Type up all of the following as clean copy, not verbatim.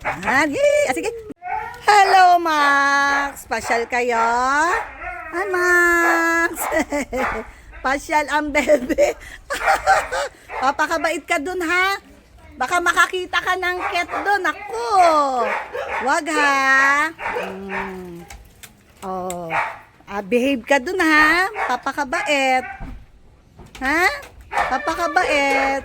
Yay! Sige. Hello, Max! Pasyal kayo? Hi, Max! Pasyal ang bebe. Papakabait ka dun, ha? Baka makakita ka ng cat dun. Ako! Wag, ha? Oh. Behave ka dun, ha? Papakabait. Ha? Papakabait.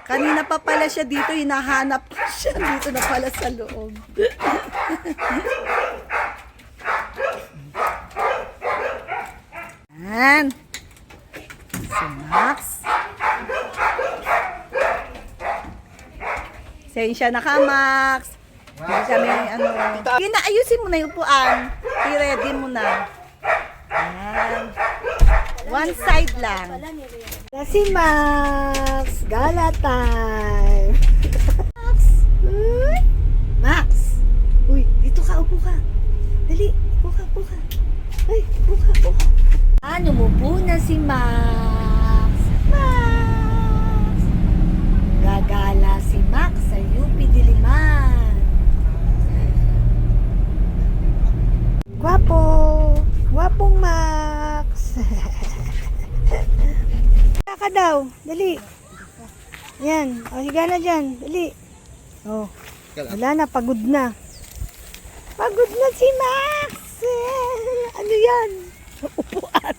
Kanina pa pala siya dito, hinahanap ko siya. Dito na pala sa loob. Yan. Si Max. Sensya na ka, Max. Hindi kami, ayusin mo na yung upuan. I-ready mo na. Yan. One side lang. Si Max. Gala time. Max. Uy. Max. Uy, dito ka. Upo ka. Dali. Upo ka. Ay, upo ka. Umupo na si Max. Max. Gagala si Max sa UP Diliman. Gwapong Max. Ka daw, dali. Yan, higa na dyan, dali. Wala na, pagod na. Pagod na si Max. Ano yan? Upuan.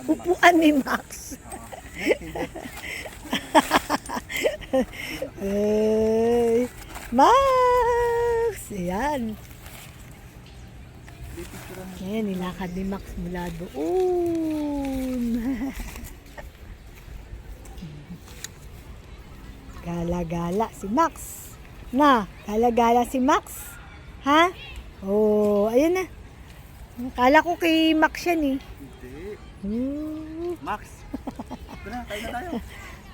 Upuan ni Max. Max. Yan. Ayan, nilakad ni Max mula doon. Gala-gala si Max. Gala-gala si Max. Ha? Ayun na. Kala ko kay Max yan eh. Hindi. Max. Tara, tayo na tayo.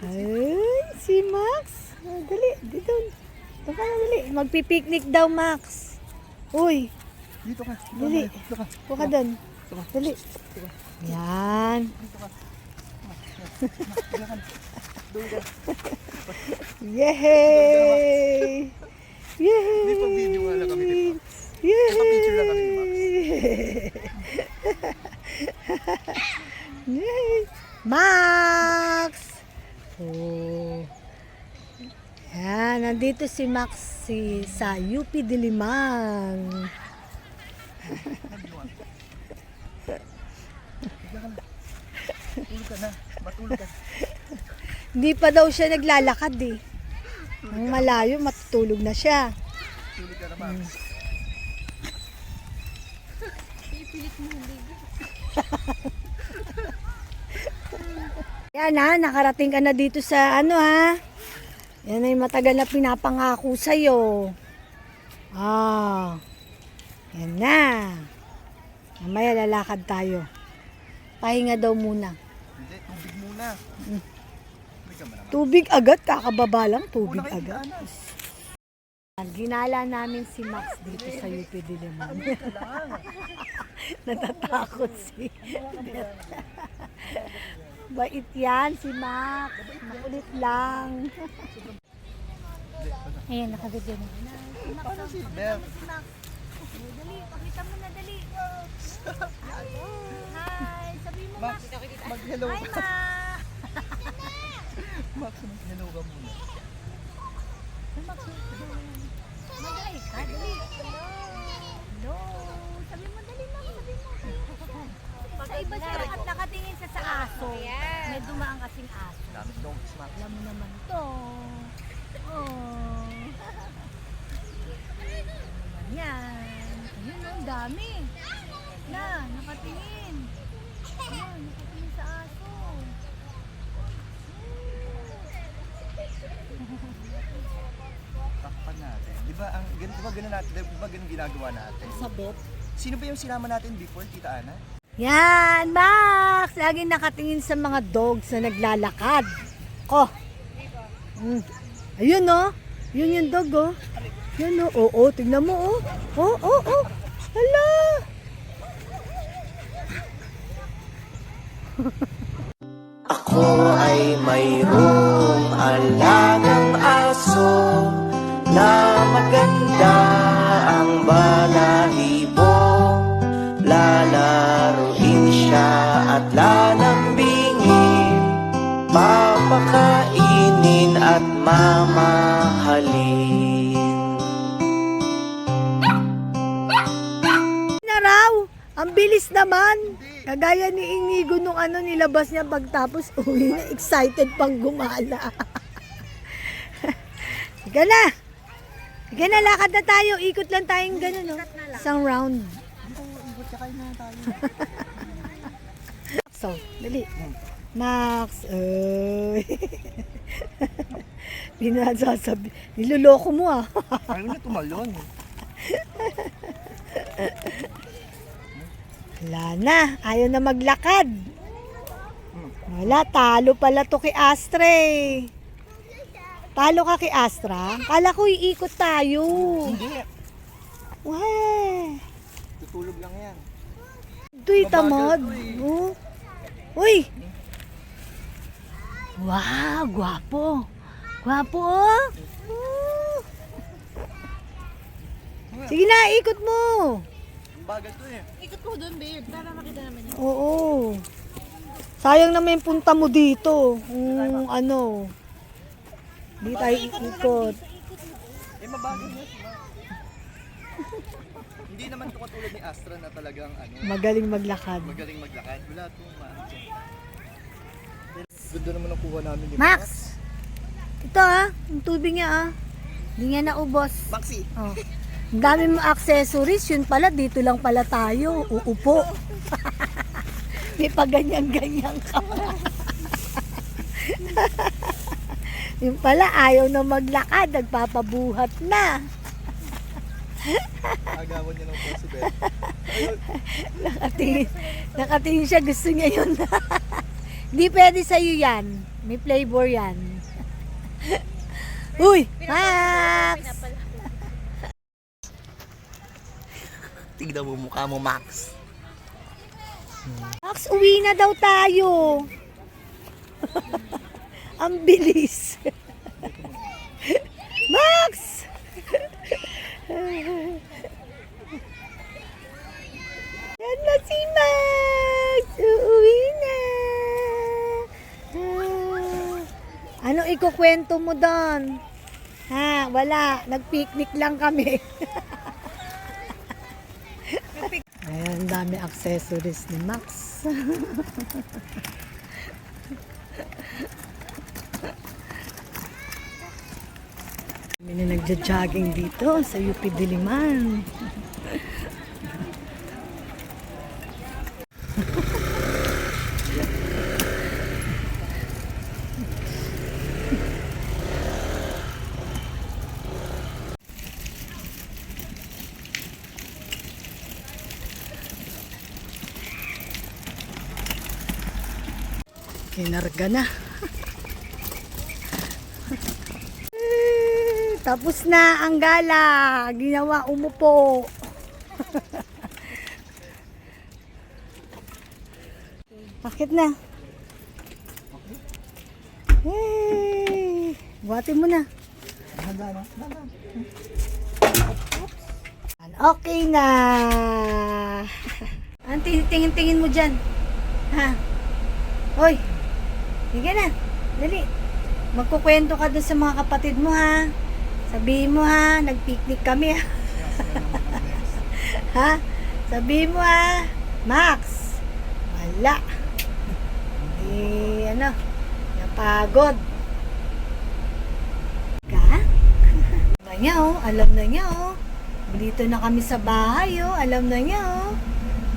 Ay, si Max. Dali, dito. Dito ka na, dali. Magpipiknik daw, Max. Uy. Dito ka. Dali. Dito ka. Upo ka doon. Dali. Yan. Yay! Yay! Hindi pang video nga lang kami ni Max. Yay! Picture lang kami ni Max. Yay! Max! Yan, nandito si Max sa UP Diliman. Matulog ka na. Matulog ka. Hindi pa daw siya naglalakad eh. Ang malayo, matutulog na siya. Tulog ka na, Max. Pipilit mo hindi. Yan ha, nakarating ka na dito sa yan ay matagal na pinapangako sa'yo. Yan na. Mamaya lalakad tayo. Pahinga daw muna. Hindi, tubig muna. Tubig ka naman. Tubig agad, kakababa lang, tubig Una kayo agad. daanan. Ginala namin si Max dito sa UP Diliman. Natatakot si Bait yan si Max. Makulit lang. Ayan, nakabidyo na. Paano si Bel? Dali, pakita mo na, dali. Hi, sabi mo, Max, mag-hello Hi, ka. Ma. Max, mag-hello ka muna. Mag-hi ka, dali. Hello. Sabi mo, dali, Ma. Sabi mo. Sa iba siya nakatingin sa aso. May dumaan kasing aso. Dami dogs, Max. Alam mo naman to. Yan. Ayun, ang dami. Nakatingin. Nakatingin sa aso. Takpan natin. Di ba ganun natin? Di ba ganun ginagawa natin? Sabit. Sino ba yung sinama natin before, Tita Ana? Yan, Max! Laging nakatingin sa mga dogs na naglalakad. Ayun Yun yung dog Yun tignan mo Hala! Ako ay mayroong alagang aso na maganda ang balahibo. Lalaruin siya at lalambingin, papakainin at mamahalin. Na raw, ang bilis naman. Kagaya ni Inigo nung nilabas niya pagtapos uwi na, excited pang gumala. Sige na. Sige na, lakad na tayo. Ikot lang tayong gano'n, no? Isang round. So, dali. Max, niloloko mo ah. Ayaw na tumalon. Wala na, ayaw na maglakad. Wala, talo pala to kay Astre. Talo ka kay Astra? Kala ko iikot tayo. Hindi. Wah. Tutulog lang yan. Ito'y tamad. Mabagal to eh. Oh. Uy! Wow, gwapo. Gwapo oh. Oh. Sige na, ikot mo. Bagal to eh. Ikot mo doon, babe, para makita naman yun. Oo. Sayang naman yung punta mo dito. Di tayo ikot. Eh, mabagal yan. Hindi naman ito katulad ni Astra na talagang Magaling maglakad. magaling maglakad. Wala itong ganda naman ang kuha namin ni Max! Ito yung tubig niya Hindi niya naubos. Maxi! Oh. Ang dami mo accessories, yun pala, dito lang pala tayo, uupo. May paganyan-ganyan ka. Yun pala, ayaw na maglakad, nagpapabuhat na. Agawan niya ng president. Nakatingin siya, gusto niya yun. Hindi pwede sa'yo yan. May flavor yan. Uy! Max! Tignan mo mukha mo, Max. Max, uwi na daw tayo. Ang bilis. Max! Yan na si Max! Uuwi na! Ano ikukwento mo doon? Ha, wala. Nag-picnic lang kami. Ayan, dami accessories ni Max. Kami na nagja-jogging dito sa UP Diliman. Kinarga na. Tapos na ang gala. Ginawa umupo. Bakit na? Hey! Buhatin mo na. Okay na. Ang tingin-tingin mo dyan? Ha? Hoy! Sige na. Dali. Magkukwento ka doon sa mga kapatid mo ha. Sabihin mo ha. Nag-picnic kami ha. Ha? Sabihin mo ha. Max. Wala. Napagod. Ka? Alam na niya oh. Alam na niya oh. Dito na kami sa bahay oh. Alam na niya oh.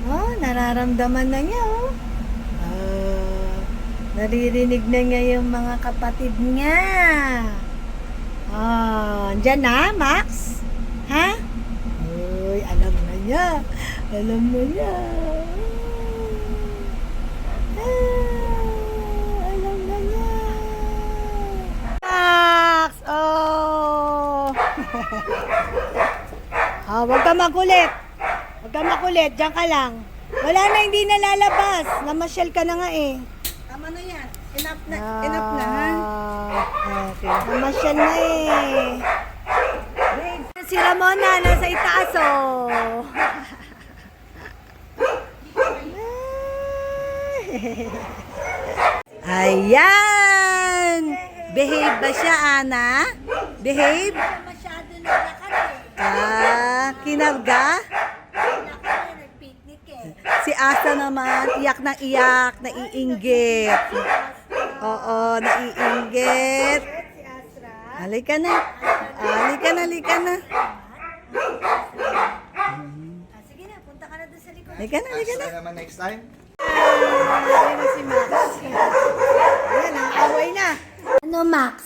Oh, nararamdaman na niya oh. Naririnig na niya yung mga kapatid niya. Andyan na, Max? Ha? Uy, alam na niya. Alam na niya. Alam na niya. Max! Oh! Huwag ka makulit. Huwag ka makulit. Diyan ka lang. Wala na, hindi na lalabas. Namasyal ka na nga eh. Tama na yan. Enough na, ha? Okay. Namasyal na eh. Si Ramona, nasa itaas, oh. Ayan! Behave ba siya, Ana? Behave? Masyado naglakad eh. Kinabga? Naglakad eh, nag-picnic eh. Si Asa naman, iyak na iyak, naiinggit. Oo, naiinggit. Si Astra. Halika na. Halika na, halika na. Sige na, punta ka na doon sa likod. Halika na, halika na. Next naman next time. Ayan na si Max. Ayan na, away na. Ano Max?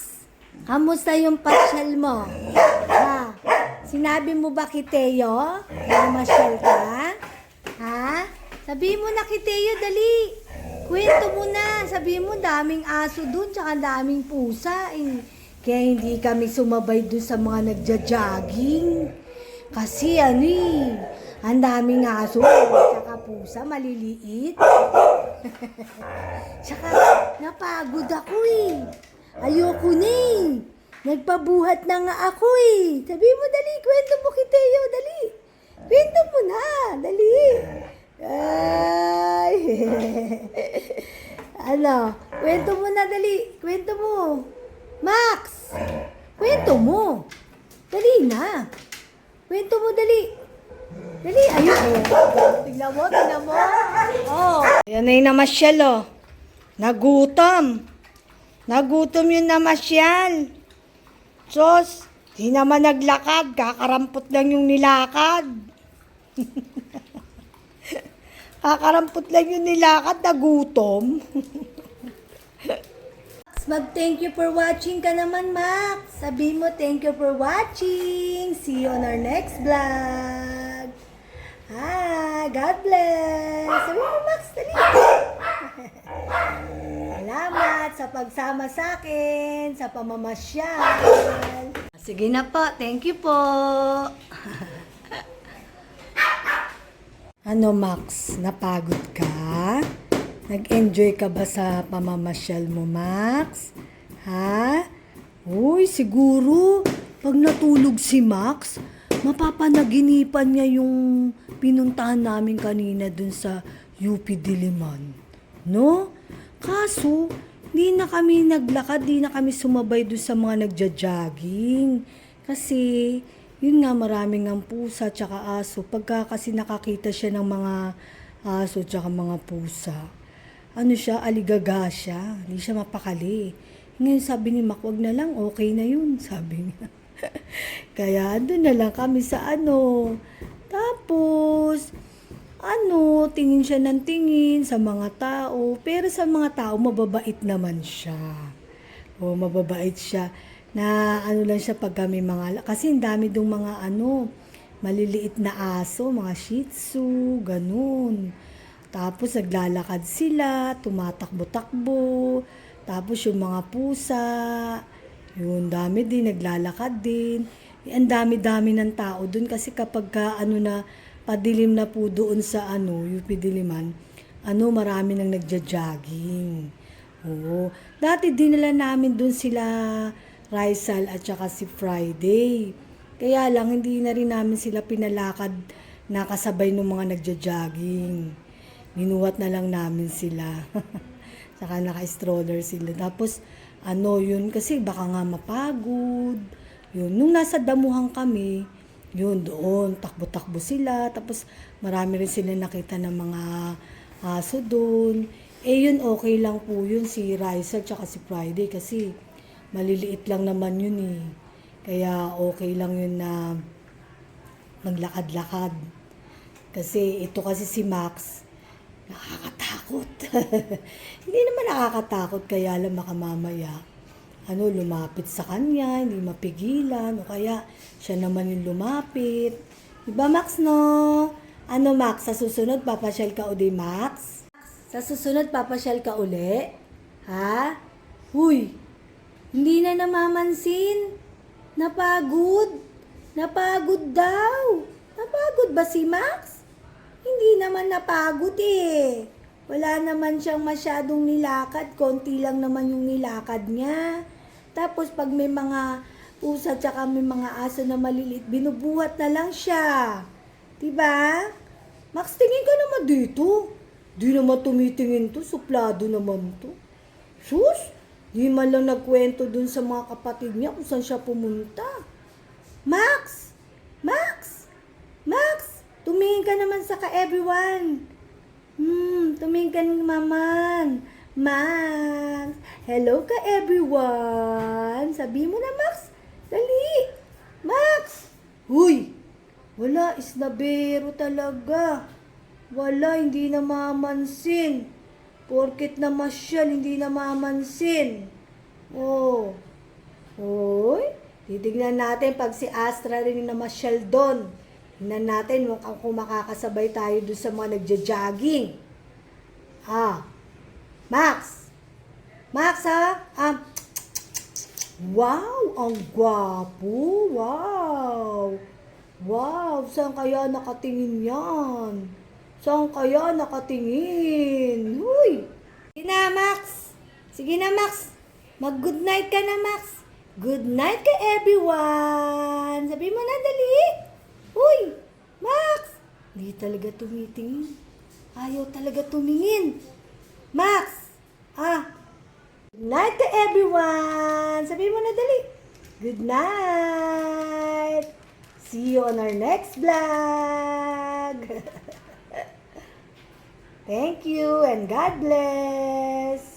Kamusta yung pasyal mo? Ha? Sinabi mo ba kay Teo? Na masyal ka? Ha? Sabihin mo na kay Teo, dali. Kwento mo na. Sabihin mo, daming aso dun, tsaka daming pusa. Eh. Kaya hindi kami sumabay dun sa mga nagja-jogging. Kasi ano eh, ang daming aso, tsaka pusa, maliliit. Tsaka napagod ako eh. Ayoko na eh. Nagpabuhat na nga ako eh. Sabi mo, dali, kwento mo kay Teo, dali. Kwento mo na, dali. Ay. Ano, kwento mo na, dali. Kwento mo. Max, kwento mo. Dali na. Kwento mo, dali. Dali, ayun. Tingnan mo, tingnan mo. Oh. Ayan na yung namasyal, oh. Nagutom. Nagutom yung namasyal. Diyos, di naman naglakad. Kakarampot lang yung nilakad. Kakarampot lang yung nilakad, nagutom. Mag-thank you for watching ka naman, Max. Sabi mo, thank you for watching. See you on our next vlog. Hi, God bless. Sabi mo, Max, dali. Salamat sa pagsama sa akin, sa pamamasyal. Sige na po, thank you po. Ano Max, napagod ka? Nag-enjoy ka ba sa pamamasyal mo, Max? Ha? Uy, siguro, pag natulog si Max, mapapanaginipan niya yung pinuntahan namin kanina dun sa UP Diliman. No? Kaso, di na kami naglakad, di na kami sumabay dun sa mga nagja-jogging. Kasi, yun nga, maraming ang pusa tsaka aso. Pagka kasi nakakita siya ng mga aso tsaka mga pusa, ano siya, aligaga siya. Hindi siya mapakali. Ngayon sabi ni Mac, wag na lang, okay na yun, sabi niya. Kaya doon na lang kami sa ano. Tapos, tingin siya ng tingin sa mga tao. Pero sa mga tao, mababait naman siya. O, mababait siya. Na ano lang siya pag kami mga, kasi ang dami dong mga maliliit na aso, mga shih tzu, ganun. Tapos naglalakad sila, tumatakbo-takbo. Tapos yung mga pusa, yun, dami din, naglalakad din. Ang dami-dami ng tao dun kasi kapag na, padilim na po doon sa UP Diliman, marami nang nagja-jogging. Oo. Dati dinala namin dun sila Rizal at saka si Friday. Kaya lang, hindi na rin namin sila pinalakad na kasabay ng mga nagja-jogging. Binuhat na lang namin sila. Saka naka-stroller sila. Tapos, yun, kasi baka nga mapagod. Yun, nung nasa damuhan kami, yun, doon, takbo-takbo sila. Tapos, marami rin sila nakita ng mga aso doon. Yun, okay lang po yun, si Raisa tsaka si Friday. Kasi, maliliit lang naman yun eh. Kaya, okay lang yun na maglakad-lakad. Kasi, ito kasi si Max, nakakatakot. Hindi naman nakakatakot, kaya lang makamamaya. Lumapit sa kanya, hindi mapigilan, o kaya siya naman yung lumapit. Diba, Max, no? Max, sa susunod, papasyal ka uli, Max? Sa susunod, papasyal ka uli? Ha? Huy, hindi na namamansin. Napagod. Napagod daw. Napagod ba si Max? Hindi naman napagod eh. Wala naman siyang masyadong nilakad. Konti lang naman yung nilakad niya. Tapos pag may mga pusa tsaka may mga aso na maliliit, binubuhat na lang siya. Diba? Max, tingin ka naman dito. Di naman tumitingin to. Suplado naman to. Sus! Di man lang nagkwento dun sa mga kapatid niya kung saan siya pumunta. Max! Max! Max! Tumingin ka naman sa ka-everyone. Tumingin ka naman. Max! Hello ka-everyone. Sabi mo na, Max. Dali! Max! Huy! Wala, isnabero talaga. Wala, hindi na mamansin. Porket namasyal, hindi na mamansin. Oh. Hoy, titignan natin pag si Astra rin namasyal doon. Tingnan natin kung makakasabay tayo doon sa mga nagja-jogging. Max! Max, ha? Wow! Ang gwapo! Wow! Wow! Saan kaya nakatingin yan? Saan kaya nakatingin? Huy! Sige na, Max! Sige na, Max! Mag-good night ka na, Max! Good night ka, everyone! Sabi mo na, dali! Huy! Max! Hindi talaga tumitingin. Ayaw talaga tumingin. Max! Good night to everyone! Sabi mo na, dali. Good night! See you on our next vlog! Thank you and God bless!